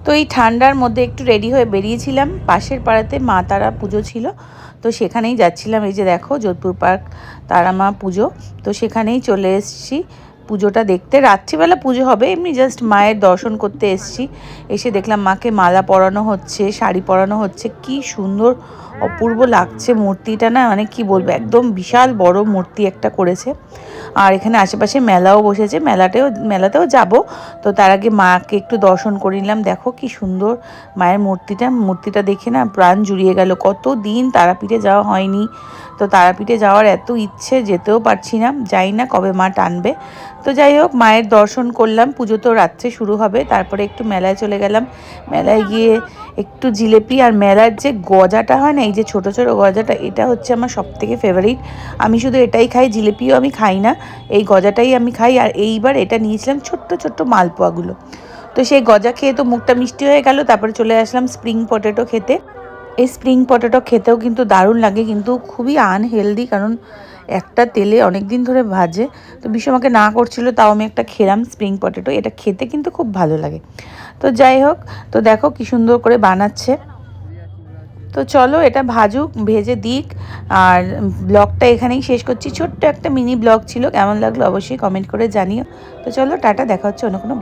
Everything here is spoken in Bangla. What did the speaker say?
তো এই ঠান্ডার মধ্যে একটু রেডি হয়ে বেরিয়েছিলাম, পাশের পাড়াতে মা তারা পুজো ছিল, তো সেখানেই যাচ্ছিলাম। এই যে দেখো যোধপুর পার্ক তারা মা পুজো, তো সেখানেই চলে এসেছি পুজোটা দেখতে। রাত্রিবেলা পুজো হবে, এমনি জাস্ট মায়ের দর্শন করতে এসেছি। এসে দেখলাম মাকে মালা পরানো হচ্ছে, শাড়ি পরানো হচ্ছে, কি সুন্দর অপূর্ব লাগছে মূর্তিটা না, মানে কি বলবো, একদম বিশাল বড় মূর্তি একটা করেছে। আর এখানে আশেপাশে মেলাও বসেছে, মেলাতেও যাব। তো তার আগে মাকে একটু দর্শন করে নিলাম। দেখো কি সুন্দর মায়ের মূর্তিটা দেখে না প্রাণ জুড়িয়ে গেল। কত দিন তারাপীঠে যাওয়া হয়নি, তো তারাপীঠে যাওয়ার এত ইচ্ছে, যেতেও পারছি না, যাই না কবে মা টানবে। তো যাই হোক মায়ের দর্শন করলাম, পুজো তো রাত্রে শুরু হবে। তারপরে একটু মেলায় চলে গেলাম, মেলায় গিয়ে একটু জিলেপি আর মেলার যে গজাটা হয় না, এই যে ছোটো ছোটো গজাটা, এটা হচ্ছে আমার সবথেকে ফেভারিট। আমি শুধু এটাই খাই, জিলেপিও আমি খাই না, এই গজাটাই আমি খাই। আর এইবার এটা নিয়েছিলাম ছোট্ট ছোট্ট মালপোয়াগুলো। তো সেই গজা খেয়ে তো মুখটা মিষ্টি হয়ে গেল। তারপরে চলে আসলাম স্প্রিং পটেটো খেতে। এই স্প্রিং পটেটো খেতেও কিন্তু দারুণ লাগে, কিন্তু খুবই আনহেলদি, কারণ একটা তেলে অনেক দিন ধরে ভাজে। তো বিশ্ব আমাকে না করছিল, তাও আমি একটা খেলাম স্প্রিং পটেটো। এটা খেতে কিন্তু খুব ভালো লাগে। তো যাই হোক, তো দেখো কি সুন্দর করে বানাচ্ছে। তো চলো এটা ভাজুক, ভেজে দিক। আর ব্লগটা এখানেই শেষ করছি, ছোট্ট একটা মিনি ব্লগ ছিল। কেমন লাগলো অবশ্যই কমেন্ট করে জানিও। তো চলো টাটা, দেখা হচ্ছে অন্য কোনো